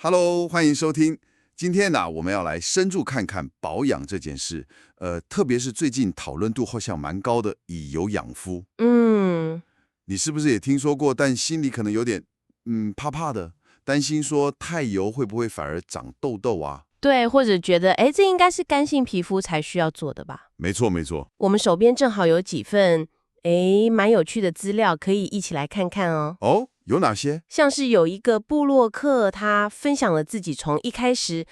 Hello，欢迎收听。今天呢，我们要来深入看看保养这件事。特别是最近讨论度好像蛮高的以油养肤。你是不是也听说过？但心里可能有点怕怕的，担心说太油会不会反而长痘痘啊？对，或者觉得，这应该是干性皮肤才需要做的吧？没错，没错。我们手边正好有几份，蛮有趣的资料，可以一起来看看哦。哦，有哪些？像是有一个部落客，他分享了自己从一开始，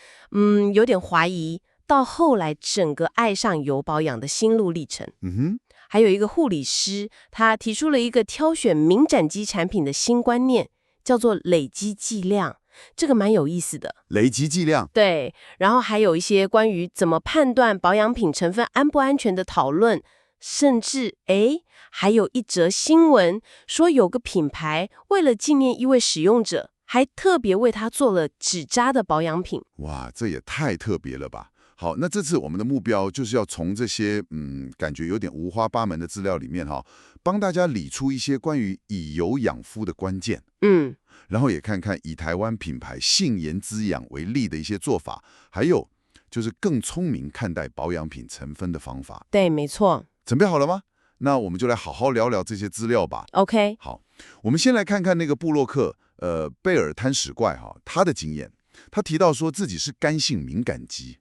有点怀疑，到后来整个爱上油保养的心路历程。还有一个护理师，他提出了一个挑选敏感肌产品的新观念，叫做累积剂量。这个蛮有意思的。累积剂量。对，然后还有一些关于怎么判断保养品成分安不安全的讨论，甚至还有一则新闻说有个品牌为了纪念一位使用者，还特别为他做了纸扎的保养品。哇，这也太特别了吧！好，那这次我们的目标就是要从这些感觉有点五花八门的资料里面帮大家理出一些关于以油养肤的关键。然后也看看以台湾品牌杏颜滋养为例的一些做法，还有就是更聪明看待保养品成分的方法。对，没错。准备好了吗？那我们就来好好聊聊这些资料吧。OK， 好，我们先来看看那个部落客贝尔贪屎怪他的经验。他提到说自己是干性敏感肌，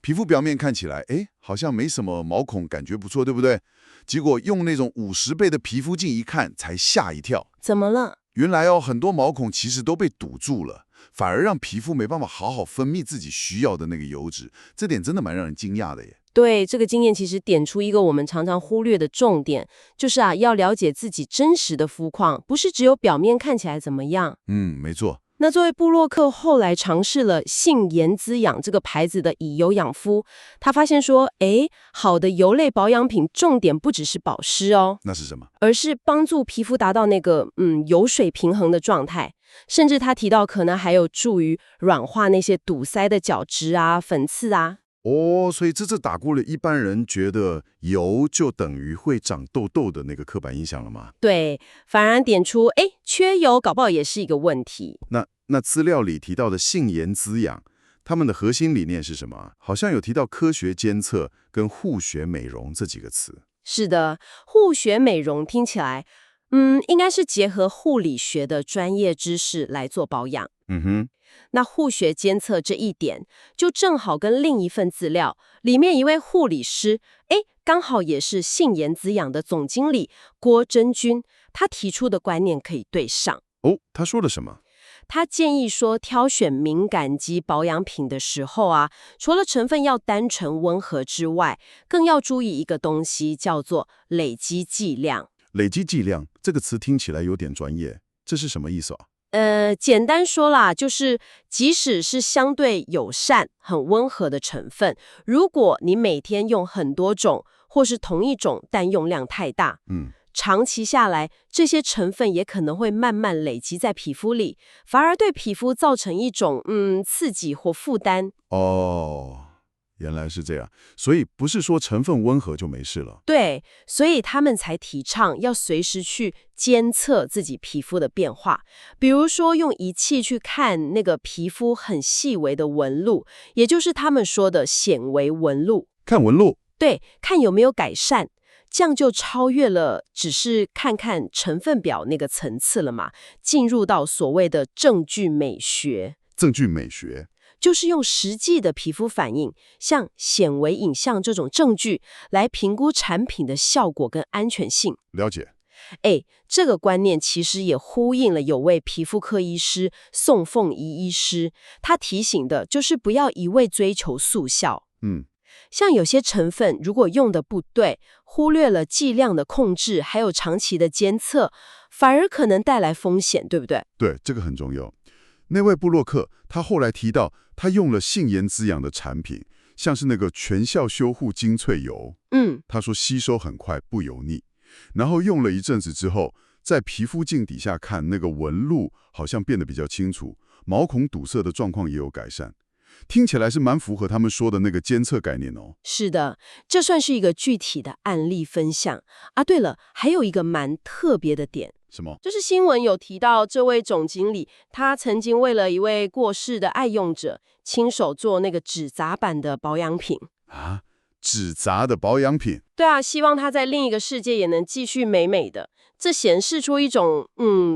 皮肤表面看起来好像没什么毛孔，感觉不错，对不对？结果用那种50倍的皮肤镜一看，才吓一跳。怎么了？原来很多毛孔其实都被堵住了，反而让皮肤没办法好好分泌自己需要的那个油脂，这点真的蛮让人惊讶的耶。对，这个经验其实点出一个我们常常忽略的重点，就是要了解自己真实的肤况，不是只有表面看起来怎么样。没错。那作为部落客后来尝试了杏颜滋养这个牌子的以油养肤，他发现说，好的油类保养品重点不只是保湿哦，那是什么？而是帮助皮肤达到那个油水平衡的状态，甚至他提到可能还有助于软化那些堵塞的角质啊、粉刺啊。所以这打过了一般人觉得油就等于会长痘痘的那个刻板印象了吗？对，反而点出，缺油搞不好也是一个问题。那资料里提到的杏颜滋养，他们的核心理念是什么？好像有提到科学监测跟护学美容这几个词。是的，护学美容听起来，应该是结合护理学的专业知识来做保养。那护学监测这一点，就正好跟另一份资料里面一位护理师，刚好也是杏颜滋养的总经理郭真君，他提出的观念可以对上。他说了什么？他建议说，挑选敏感肌保养品的时候除了成分要单纯温和之外，更要注意一个东西，叫做累积剂量。累积剂量这个词听起来有点专业，这是什么意思啊？简单说啦，就是即使是相对友善、很温和的成分，如果你每天用很多种，或是同一种，但用量太大，长期下来，这些成分也可能会慢慢累积在皮肤里，反而对皮肤造成一种刺激或负担。原来是这样，所以不是说成分温和就没事了。对，所以他们才提倡要随时去监测自己皮肤的变化，比如说用仪器去看那个皮肤很细微的纹路，也就是他们说的显微纹路。看纹路？对，看有没有改善，这样就超越了只是看看成分表那个层次了嘛，进入到所谓的证据美学。证据美学就是用实际的皮肤反应，像显微影像这种证据来评估产品的效果跟安全性。了解。这个观念其实也呼应了有位皮肤科医师宋凤仪医师，他提醒的就是不要一味追求速效。像有些成分如果用的不对，忽略了剂量的控制，还有长期的监测，反而可能带来风险，对不对？对，这个很重要。那位部落客他后来提到，他用了杏颜滋养的产品，像是那个全效修护精粹油，他说吸收很快，不油腻。然后用了一阵子之后，在皮肤镜底下看那个纹路好像变得比较清楚，毛孔堵塞的状况也有改善。听起来是蛮符合他们说的那个监测概念哦。是的，这算是一个具体的案例分享啊。对了，还有一个蛮特别的点，什么？就是新闻有提到这位总经理，他曾经为了一位过世的爱用者，亲手做那个纸杂版的保养品啊，纸杂的保养品？对啊，希望他在另一个世界也能继续美美的。这显示出一种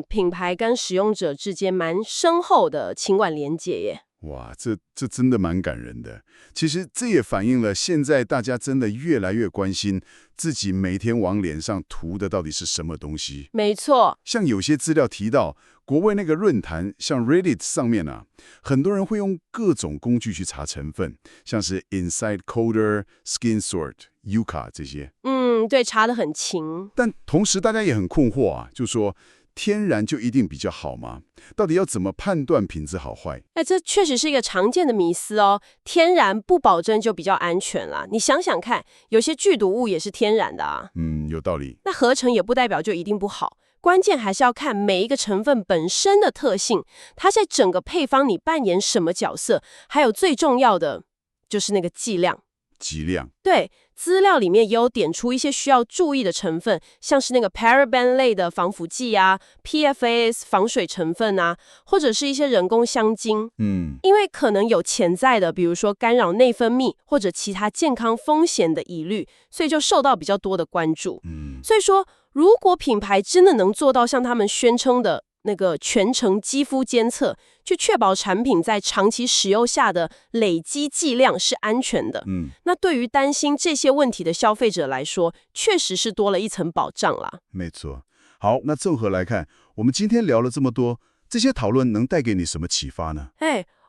品牌跟使用者之间蛮深厚的情感连结耶。哇，这真的蛮感人的。其实这也反映了现在大家真的越来越关心自己每天往脸上涂的到底是什么东西。没错，像有些资料提到，国外那个论坛，像 Reddit 上面啊，很多人会用各种工具去查成分，像是 InsideCoder、SkinSort、Yuka 这些。对，查得很勤。但同时大家也很困惑啊，就说天然就一定比较好吗？到底要怎么判断品质好坏？这确实是一个常见的迷思哦。天然不保证就比较安全啦。你想想看，有些剧毒物也是天然的啊。有道理。那合成也不代表就一定不好，关键还是要看每一个成分本身的特性，它在整个配方里扮演什么角色，还有最重要的就是那个剂量。剂量？对，资料里面也有点出一些需要注意的成分，像是那个 paraben 类的防腐剂啊 ，PFAS 防水成分啊，或者是一些人工香精。因为可能有潜在的，比如说干扰内分泌或者其他健康风险的疑虑，所以就受到比较多的关注。所以说，如果品牌真的能做到像他们宣称的那个全程肌肤监测，去确保产品在长期使用下的累积剂量是安全的，那对于担心这些问题的消费者来说，确实是多了一层保障啦。没错。好，那综合来看，我们今天聊了这么多，这些讨论能带给你什么启发呢？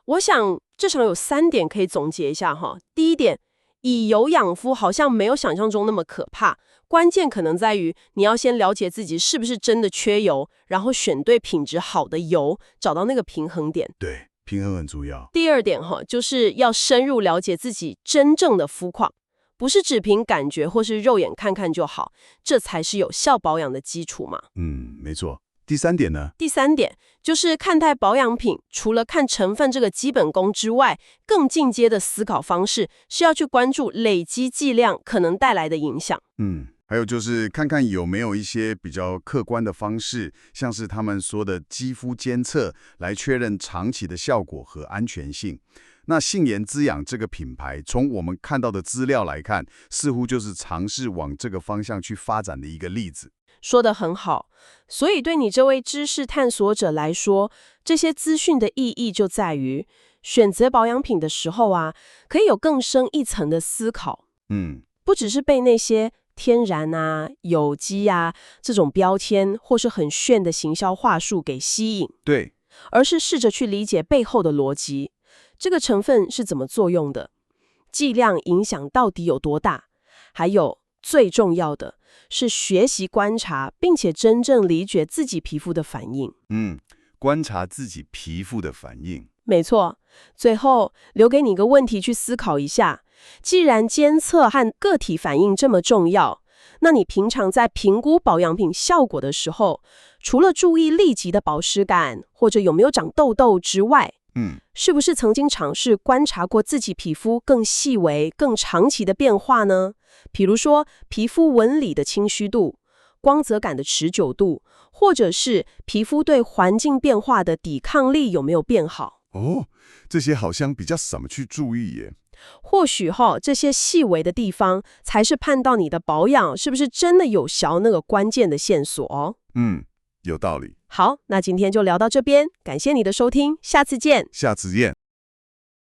我想至少有3点可以总结一下哈。第一点，以油养肤好像没有想象中那么可怕，关键可能在于你要先了解自己是不是真的缺油，然后选对品质好的油，找到那个平衡点。对，平衡很重要。第二点就是要深入了解自己真正的肤况，不是只凭感觉或是肉眼看看就好，这才是有效保养的基础嘛。没错。第3点呢？第3点就是看待保养品，除了看成分这个基本功之外，更进阶的思考方式是要去关注累积剂量可能带来的影响。还有就是看看有没有一些比较客观的方式，像是他们说的肌肤监测，来确认长期的效果和安全性。那杏颜滋养这个品牌，从我们看到的资料来看，似乎就是尝试往这个方向去发展的一个例子。说得很好，所以对你这位知识探索者来说，这些资讯的意义就在于选择保养品的时候啊，可以有更深一层的思考。不只是被那些天然啊、有机啊这种标签或是很炫的行销话术给吸引，对，而是试着去理解背后的逻辑，这个成分是怎么作用的，剂量影响到底有多大，还有最重要的是学习观察，并且真正理解自己皮肤的反应。观察自己皮肤的反应。没错。最后留给你一个问题去思考一下，既然监测和个体反应这么重要，那你平常在评估保养品效果的时候，除了注意立即的保湿感或者有没有长痘痘之外，是不是曾经尝试观察过自己皮肤更细微、更长期的变化呢？比如说皮肤纹理的清晰度、光泽感的持久度，或者是皮肤对环境变化的抵抗力有没有变好？这些好像比较少去注意耶。或许这些细微的地方才是判断你的保养是不是真的有效那个关键的线索哦。有道理。好，那今天就聊到这边，感谢你的收听，下次见。下次见。